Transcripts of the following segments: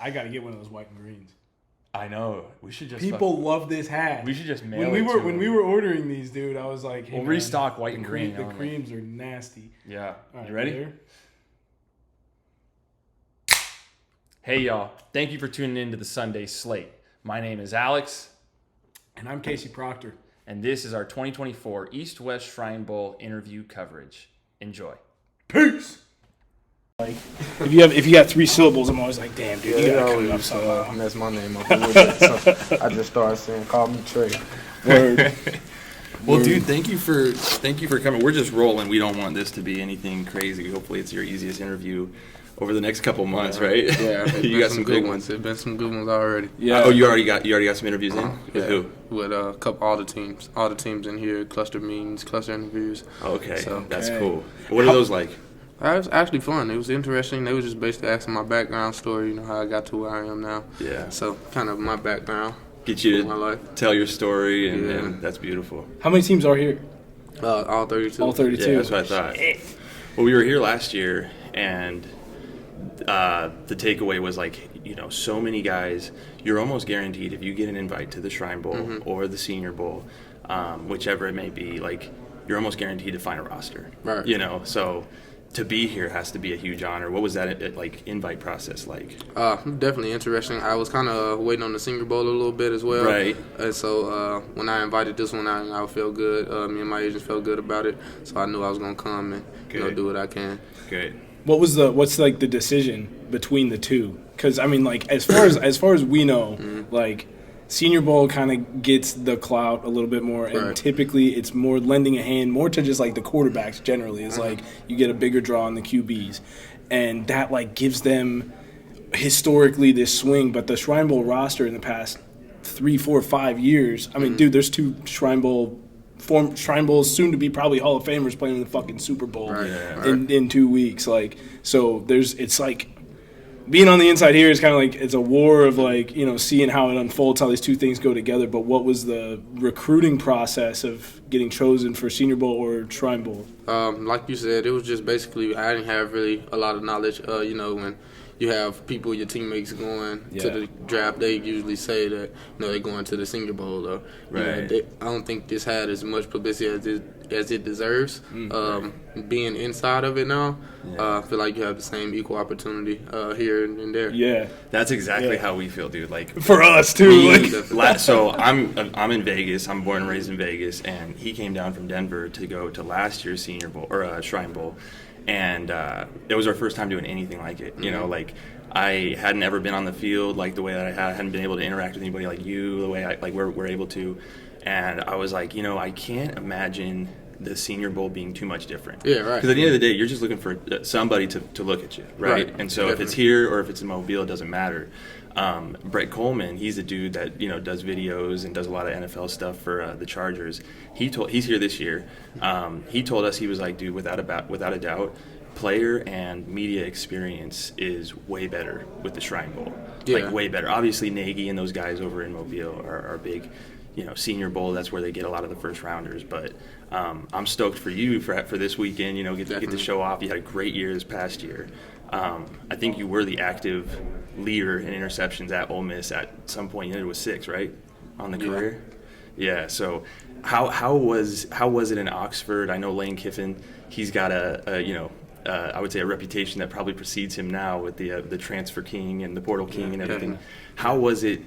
I got to get one of those white and greens. I know. We should just people love this hat. We should just mail when we were ordering these, dude. I was like, hey, we'll restock white and green. The creams are nasty. Yeah. Right, you ready? There? Hey y'all! Thank you for tuning in to the Sunday Slate. My name is Alex, and I'm Casey Proctor, and this is our 2024 East-West Shrine Bowl interview coverage. Enjoy. Peace. Like, if you got 3 syllables, I'm always like, damn, dude, you gotta come up somehow. Mess my name up with it, so I just started saying, call me Trey. Word. Well, dude, thank you for coming. We're just rolling. We don't want this to be anything crazy. Hopefully, it's your easiest interview over the next couple months, right? Yeah, you got some good ones. There's been some good ones already. Yeah. Oh, you already got some interviews in? With who? With all the teams in here, cluster meetings, cluster interviews. Okay, so that's cool. What are those like? It was actually fun. It was interesting. They was just basically asking my background story, you know, how I got to where I am now. Yeah. So kind of my background. Get you to tell your story, and that's beautiful. How many teams are here? All 32. All 32. Yeah, that's what I thought. Well, we were here last year, and the takeaway was like, you know, so many guys, you're almost guaranteed if you get an invite to the Shrine Bowl or the Senior Bowl, whichever it may be, like, you're almost guaranteed to find a roster. Right. You know, so to be here has to be a huge honor. What was that invite process like? Definitely interesting. I was kind of waiting on the Senior Bowl a little bit as well. Right. And so when I invited this one, I felt good. Me and my agents felt good about it. So I knew I was gonna come and do what I can. Good. What's the decision between the two? Because I mean, like, as far as we know, like, Senior Bowl kind of gets the clout a little bit more, and typically it's more lending a hand more to just like the quarterbacks generally. It's like you get a bigger draw on the QBs, and that like gives them historically this swing. But the Shrine Bowl roster in the past 3, 4, 5 years, I mean, dude, there's 2 Shrine Bowls, soon to be probably Hall of Famers playing in the fucking Super Bowl in 2 weeks. Like, so it's like being on the inside here is kind of like it's a war of, like, you know, seeing how it unfolds, how these two things go together. But what was the recruiting process of getting chosen for Senior Bowl or Shrine Bowl? Like you said, it was just basically I didn't have really a lot of knowledge. You know, when you have people, your teammates going to the draft, they usually say that, you know, they're going to the Senior Bowl. Though. Right. You know, I don't think this had as much publicity as it deserves. Being inside of it now, I feel like you have the same equal opportunity here and there. Yeah, that's exactly how we feel, dude. Like, for us too. So I'm in Vegas. I'm born and raised in Vegas, and he came down from Denver to go to last year's Senior Bowl or Shrine Bowl. And it was our first time doing anything like it. You know, like, I hadn't ever been on the field like the way that I hadn't been able to interact with anybody like you, the way we're able to. And I was like, you know, I can't imagine the Senior Bowl being too much different. Yeah, right. Because at the end of the day, you're just looking for somebody to look at you, right? And so if it's here or if it's in Mobile, it doesn't matter. Brett Coleman, he's a dude that, you know, does videos and does a lot of NFL stuff for the Chargers. He's here this year. He told us, he was like, dude, without a doubt, player and media experience is way better with the Shrine Bowl. Like, way better. Obviously, Nagy and those guys over in Mobile are big. You know, Senior Bowl, that's where they get a lot of the first rounders. But I'm stoked for you for this weekend. You know, get to show off. You had a great year this past year. I think you were the active leader in interceptions at Ole Miss at some point. You ended with 6, right, on the career? Yeah. So how was it in Oxford? I know Lane Kiffin. He's got I would say a reputation that probably precedes him now with the transfer king and the portal king and everything. How was it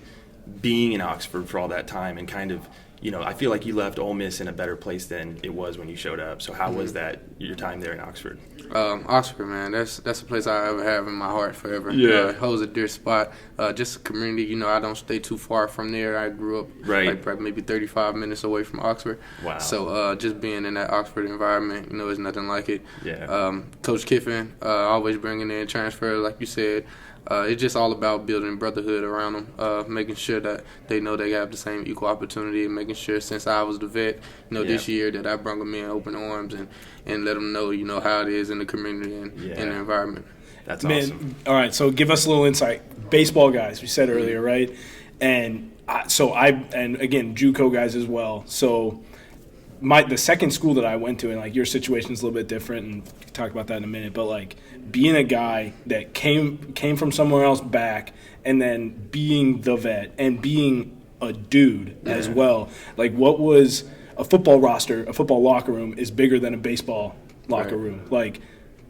being in Oxford for all that time, and kind of, you know, I feel like you left Ole Miss in a better place than it was when you showed up. So how was that, your time there in Oxford? Oxford, man, that's a place I ever have in my heart forever. Yeah. It holds a dear spot. Just a community, you know, I don't stay too far from there. I grew up like probably maybe 35 minutes away from Oxford. Wow. So just being in that Oxford environment, you know, is nothing like it. Yeah. Coach Kiffin, always bringing in transfer, like you said. It's just all about building brotherhood around them, making sure that they know they have the same equal opportunity, and making sure, since I was the vet, you know, this year, that I brought them in open arms and let them know, you know, how it is in the community and in the environment. That's awesome. All right, so give us a little insight. Baseball guys, we said earlier, right? And again, JUCO guys as well. So the second school that I went to, and like your situation is a little bit different, and we can talk about that in a minute. But like being a guy that came from somewhere else back, and then being the vet and being a dude as well. Like, what was a football roster, a football locker room is bigger than a baseball locker room. Like,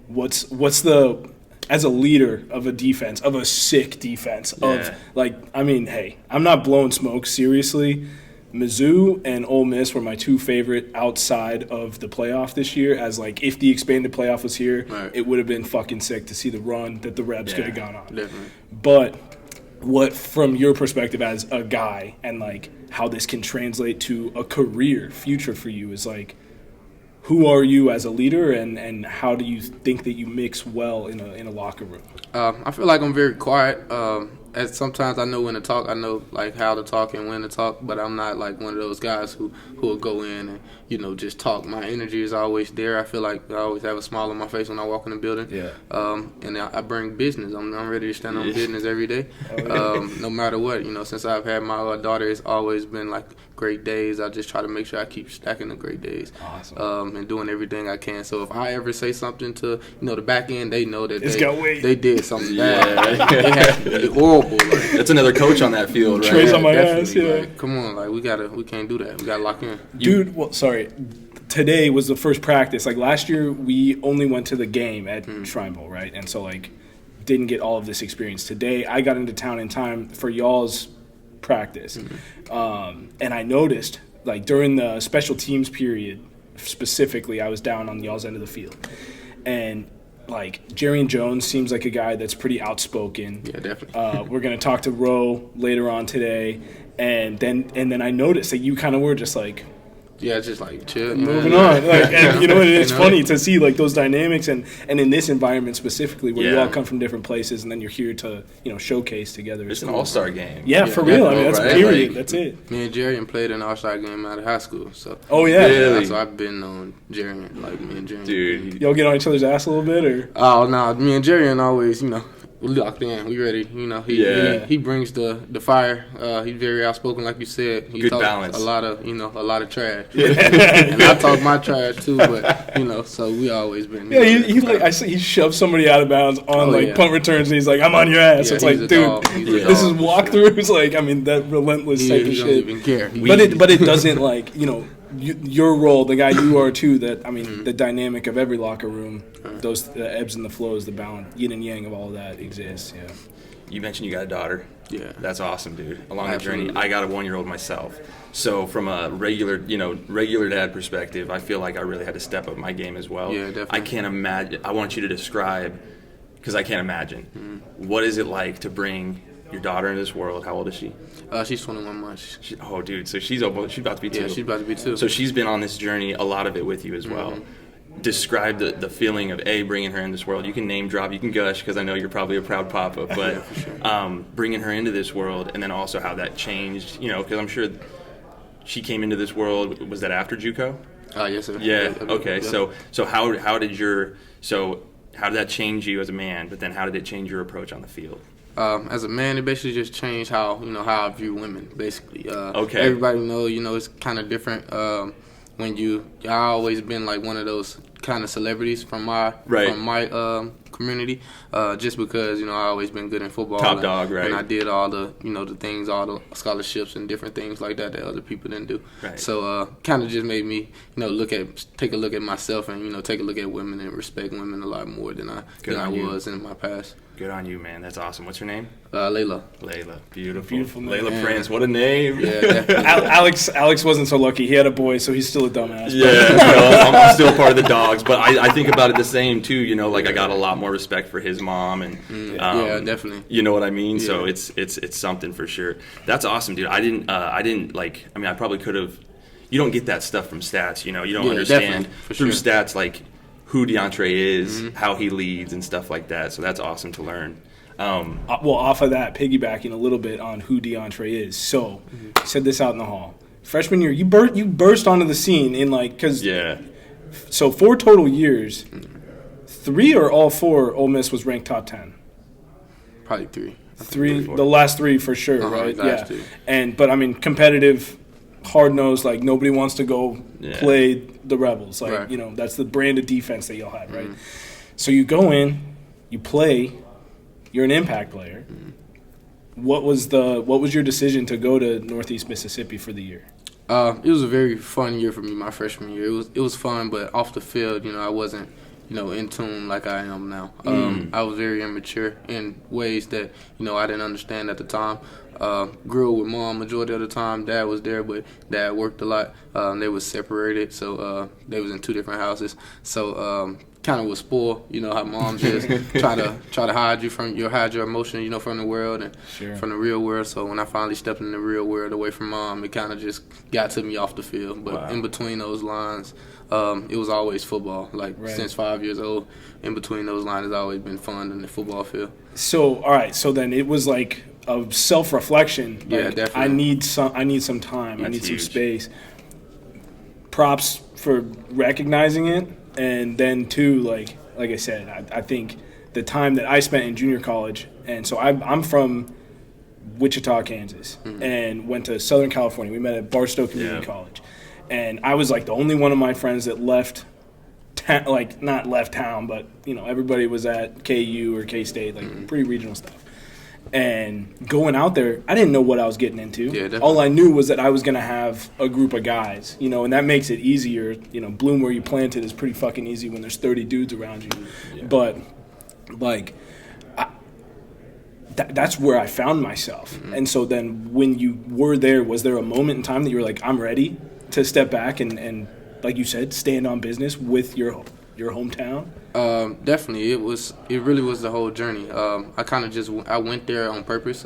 what's the as a leader of a defense, of a sick defense, of like, I mean, hey, I'm not blowing smoke, seriously. Mizzou and Ole Miss were my two favorite outside of the playoff this year. As like, if the expanded playoff was here, it would have been fucking sick to see the run that the Rebs could have gone on. Definitely. But what, from your perspective as a guy, and like how this can translate to a career future for you, is like, who are you as a leader, and how do you think that you mix well in a locker room? I feel like I'm very quiet. As sometimes I know when to talk. I know like how to talk and when to talk, but I'm not like one of those guys who will go in and, you know, just talk. My energy is always there. I feel like I always have a smile on my face when I walk in the building. Yeah. And I bring business. I'm ready to stand on business every day. No matter what. You know, since I've had my daughter, it's always been like great days. I just try to make sure I keep stacking the great days. Awesome. And doing everything I can. So if I ever say something to, you know, the back end, they know that they did something bad. They have to be horrible. Like, that's another coach on that field, right? Trey's on my ass, Like, come on, like we can't do that. We gotta lock in. Dude, well, sorry. Today was the first practice. Like last year, we only went to the game at Shrine Bowl, right? And so like, didn't get all of this experience. Today, I got into town in time for y'all's practice, and I noticed like during the special teams period, specifically, I was down on y'all's end of the field, and like Jerrion Jones seems like a guy that's pretty outspoken. Yeah, definitely. We're gonna talk to Roe later on today, and then I noticed that you kind of were just like, yeah, just like chill, moving on. Like, and you know, it's funny to see like those dynamics, and in this environment specifically, where you all come from different places, and then you're here to, you know, showcase together. It's an all-star game. Yeah, for real. I mean, that's period. Like, that's it. Me and Jerrion played an all-star game out of high school, so. Oh yeah. Really? So I've been on Jerrion, like me and Jerrion. Dude, y'all get on each other's ass a little bit, or? Oh no, me and Jerrion always, you know, we locked in. We ready. You know, he brings the fire. He's very outspoken, like you said. He good talks balance. A lot of trash. And I talk my trash too, but you know, so we always been. Yeah, he like I see he shoved somebody out of bounds on punt returns, and he's like, "I'm on your ass." It's like, dude, this is walkthroughs. Like, I mean, that relentless type of shit. He don't even care. But it doesn't, like, you know. Your role, the guy you are too, that, I mean, the dynamic of every locker room, those ebbs and the flows, the balance, yin and yang of all of that exists, yeah. You mentioned you got a daughter. Yeah. That's awesome, dude. Along the journey, I got a 1-year-old myself. So from a regular dad perspective, I feel like I really had to step up my game as well. Yeah, definitely. I can't imagine. I want you to describe, because I can't imagine, what is it like to bring your daughter into this world? How old is she? She's 21 months. Oh, dude. So she's about to be 2. Yeah, she's about to be 2. So she's been on this journey, a lot of it with you as well. Describe the feeling of, bringing her in this world. You can name drop, you can gush, because I know you're probably a proud papa, but yeah, for sure. Bringing her into this world, and then also how that changed, you know, because I'm sure she came into this world, was that after JUCO? Yes, sir. Yeah, okay. Yeah. So how did that change you as a man, but then how did it change your approach on the field? As a man, it basically just changed how I view women. Basically, okay. Everybody know, it's kind of different. When I always been like one of those kind of celebrities from my community, just because I always been good in football. Top dog, right? And I did all the the things, all the scholarships and different things like that other people didn't do. Right. So kind of just made me take a look at myself and take a look at women and respect women a lot more than I was in my past. Good on you, man. That's awesome. What's your name? Layla. Layla. Beautiful. Beautiful name. Layla Prince. What a name. Yeah, Alex wasn't so lucky. He had a boy, so he's still a dumbass. Yeah, I'm still part of the dogs, but I think about it the same too. Like I got a lot more respect for his mom, and yeah, definitely. You know what I mean? Yeah. So it's something for sure. That's awesome, dude. I didn't I probably could have. You don't get that stuff from stats. You don't understand through stats like who Deantre is, how he leads, and stuff like that. So that's awesome to learn. Well, off of that, piggybacking a little bit on who Deantre is. So, said this out in the hall. Freshman year, you burst onto the scene in So 4 total years, 3 or all 4, Ole Miss was ranked top 10. Probably 3. 3, the last 3 for sure, right? Last 2. But I mean, competitive hard-nosed, like nobody wants to go play the Rebels. Like, right. That's the brand of defense that you'll have, right? So you go in, you play, you're an impact player. What was your decision to go to Northeast Mississippi for the year? It was a very fun year for me, my freshman year. It was fun, but off the field, I wasn't, in tune like I am now. I was very immature in ways that, I didn't understand at the time. Grew up with mom majority of the time. Dad was there, but dad worked a lot. They was separated, so they was in 2 different houses. So kind of was spoiled, how mom just try to hide your emotion, from the world and from the real world. So when I finally stepped in the real world away from mom, it kind of just got to me off the field. But in between those lines, it was always football. Since 5 years old, in between those lines, it's always been fun in the football field. So all right, so then it was like a self-reflection. Yeah, definitely. I need some time. I need huge. some space. Props for recognizing it, and then too, like I said, I think the time that I spent in junior college, and so I'm from Wichita, Kansas, and went to Southern California. We met at Barstow Community College, and I was like the only one of my friends that left. Not left town, but everybody was at KU or K-State, pretty regional stuff. And going out there, I didn't know what I was getting into. Yeah, definitely. All I knew was that I was going to have a group of guys, and that makes it easier. Bloom where you planted is pretty fucking easy when there's 30 dudes around you. Yeah. But, that's where I found myself. And so then when you were there, was there a moment in time that you were like, I'm ready to step back and like you said, stand on business with your hometown? Definitely, it really was the whole journey. I kind of I went there on purpose.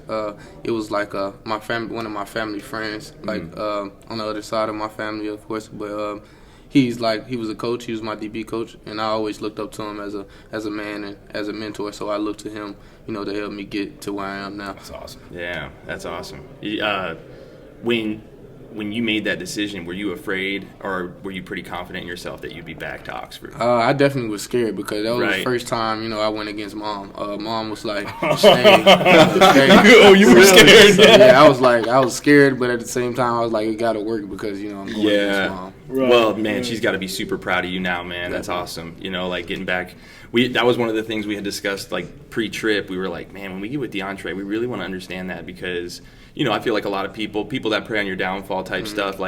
It was like one of my family friends, on the other side of my family, of course. But he was a coach. He was my DB coach, and I always looked up to him as a man and as a mentor. So I looked to him, to help me get to where I am now. That's awesome. Yeah, that's awesome. When you made that decision, were you afraid or were you pretty confident in yourself that you'd be back to Oxford? I definitely was scared because that was the first time, I went against mom. Mom was like, stay. Oh, you were scared? Yeah, I was scared, but at the same time, I was like, it got to work because, I'm going against mom. Right. Well, man, she's got to be super proud of you now, man. That's awesome. Getting back. That was one of the things we had discussed, pre-trip. We were like, man, when we get with Deantre, we really want to understand that because, I feel like a lot of people that prey on your downfall type stuff,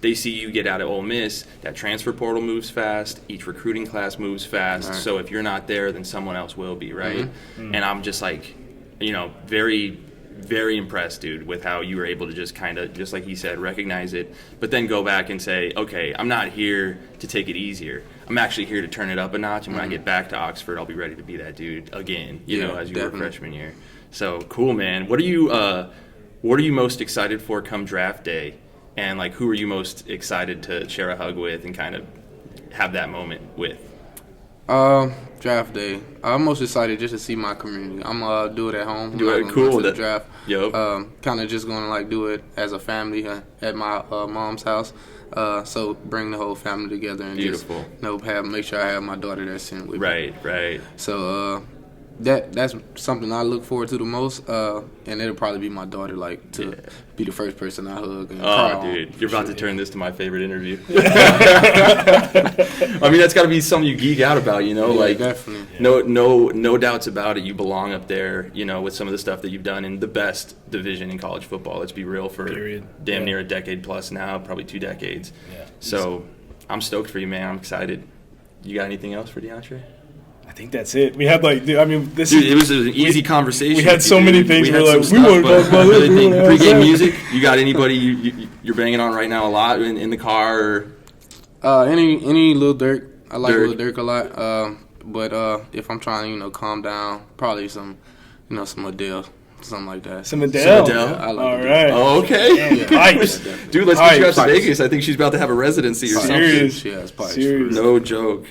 they see you get out of Ole Miss, that transfer portal moves fast, each recruiting class moves fast. Right. So if you're not there, then someone else will be, right? And I'm just very, very impressed, dude, with how you were able to just kind of, just like he said, recognize it, but then go back and say, okay, I'm not here to take it easier. I'm actually here to turn it up a notch, and when I get back to Oxford, I'll be ready to be that dude again, as you were freshman year. So, cool, man. What are you most excited for come draft day? And, who are you most excited to share a hug with and kind of have that moment with? Draft day. I'm most excited just to see my community. I'm going to do it at home. Cool. The draft. Yep. Kind of just going to, do it as a family at my mom's house. So bring the whole family together and beautiful. Just make sure I have my daughter there sitting with me. Right. So that's something I look forward to the most, and it'll probably be my daughter, be the first person I hug. And cry dude, you're about to turn this to my favorite interview. I mean, that's got to be something you geek out about, definitely. No doubts about it. You belong up there, with some of the stuff that you've done in the best division in college football. Let's be real, for damn near a decade plus now, probably 2 decades. Yeah. So I'm stoked for you, man. I'm excited. You got anything else for Deantre? I think that's it. We had it was an easy conversation. We had so many things. We want to talk about this. Pre-game music. You got anybody you're banging on right now a lot in the car? Or? Any Lil Durk. I like Lil Durk a lot. But if I'm trying to calm down, probably some Adele. Something like that. Some Adele? Yeah, I like all Adele. right. Oh, okay. Yeah. Dude, let's get you out to Vegas. I think she's about to have a residency or something. Serious. No joke.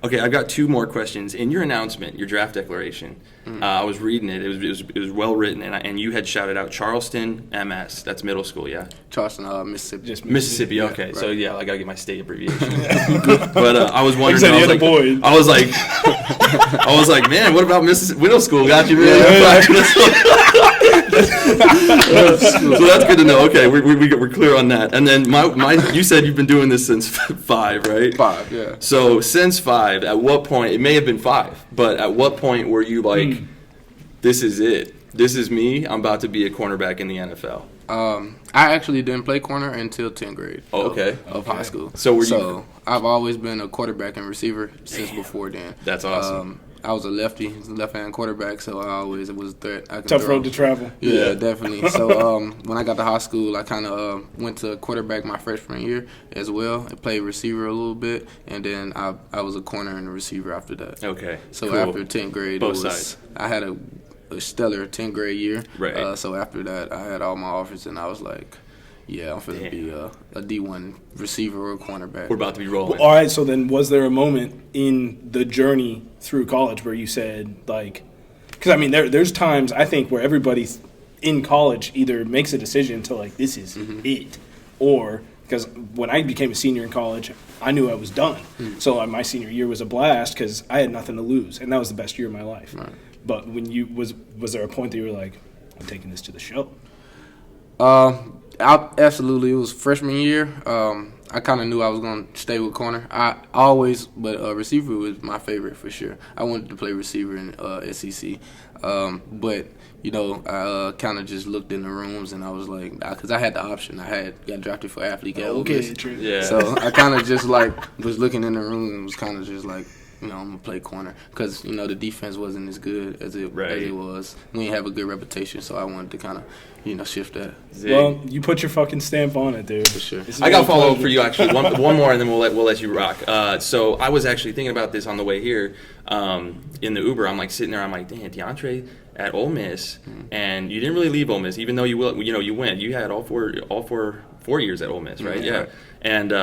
Okay, I've got 2 more questions. In your announcement, your draft declaration, I was reading it. It was well written, and you had shouted out Charleston MS. That's middle school, yeah? Charleston, Mississippi. Just Mississippi. Okay. Right. So yeah, I gotta get my state abbreviation. But I was wondering. I was like, man, what about middle school? Got you, man. So that's good to know. Okay, we're clear on that. And then you said you've been doing this since 5, right? 5, yeah. So since 5, at what point? It may have been 5, but at what point were you like, this is it? This is me. I'm about to be a cornerback in the NFL. I actually didn't play corner until 10th grade. Oh, okay. Of high school. So I've always been a quarterback and receiver since before then. That's awesome. I was a left-hand quarterback, so I always was a threat. I could Tough throw. road to travel. Yeah, definitely. So when I got to high school, I kind of went to quarterback my freshman year as well. I played receiver a little bit, and then I was a corner and a receiver after that. Okay. So cool. after 10th grade, Both sides. I had a stellar 10th grade year. Right. So after that, I had all my offers, and I was like, yeah, I'm finna be a D1 receiver or a cornerback. We're about to be rolling. Well, all right, so then was there a moment in the journey through college where you said, like, because, I mean, there's times, I think, where everybody in college either makes a decision to, like, this is it, or, because when I became a senior in college, I knew I was done. So my senior year was a blast because I had nothing to lose, and that was the best year of my life. Right. But when was there a point that you were like, I'm taking this to the show? Absolutely. It was freshman year. I kind of knew I was going to stay with corner. But receiver was my favorite for sure. I wanted to play receiver in SEC. But, I kind of just looked in the rooms and I was like, because I had the option. I got drafted for athlete at Ole Miss. True. Yeah. So I kind of just was looking in the room and was kind of just like, I'm going to play corner because, the defense wasn't as good as it was. We didn't have a good reputation, so I wanted to kind of, shift that. Well, you put your fucking stamp on it, dude. For sure. I got a follow-up for you, actually. One more, and then we'll let you rock. So I was actually thinking about this on the way here in the Uber. I'm like sitting there. I'm like, damn, Deantre at Ole Miss, and you didn't really leave Ole Miss, even though you went. You had all four years at Ole Miss, right? Yeah. And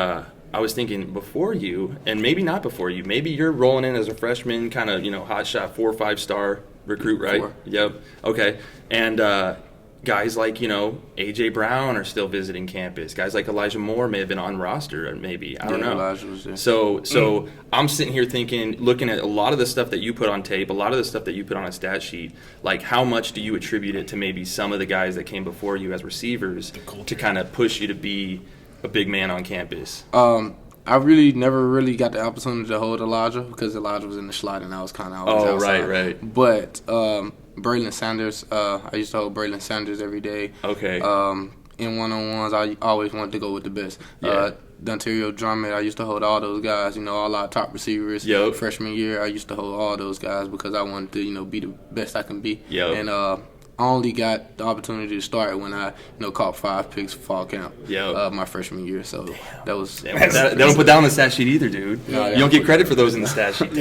I was thinking before you, and maybe not before you, maybe you're rolling in as a freshman, kind of, hot shot 4 or 5 star recruit, right? 4. Yep. Okay. And guys like, A.J. Brown are still visiting campus. Guys like Elijah Moore may have been on roster, maybe. I don't know. Elijah was there. So I'm sitting here thinking, looking at a lot of the stuff that you put on tape, a lot of the stuff that you put on a stat sheet, like how much do you attribute it to maybe some of the guys that came before you as receivers to kind of push you to be a big man on campus? I really never really got the opportunity to hold Elijah because Elijah was in the slot and I was kind of always outside. Right. But Braylon Sanders, I used to hold Braylon Sanders every day. Okay. In one-on-ones, I always wanted to go with the best. Yeah. Deantre, Drummond, I used to hold all those guys, all our top receivers. Yep. Freshman year, I used to hold all those guys because I wanted to, be the best I can be. Yep. And I only got the opportunity to start when I, caught 5 picks fall camp. My freshman year. So that was. They don't put that on the stat sheet either, dude. No, you don't get credit for those in the stat sheet.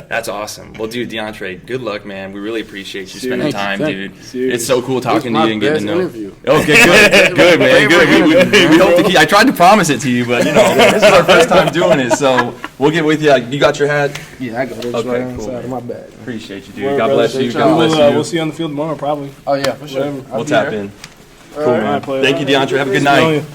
That's awesome. Well, dude, Deantre, good luck, man. We really appreciate you spending time, dude. Serious. It's so cool talking to you and getting to know. Interview. Okay, good, man. Good. We hope to keep. I tried to promise it to you, but this is our first time doing it, so we'll get with you. You got your hat? Yeah, I got it Okay, right on the cool, side of man. my bag. Appreciate you, dude. Well, God bless brother, you. God bless you. We'll see you on the field tomorrow, probably. Oh, yeah, for sure. We'll tap in. Cool, man. All right, Thank you, Deantre. Have a good night.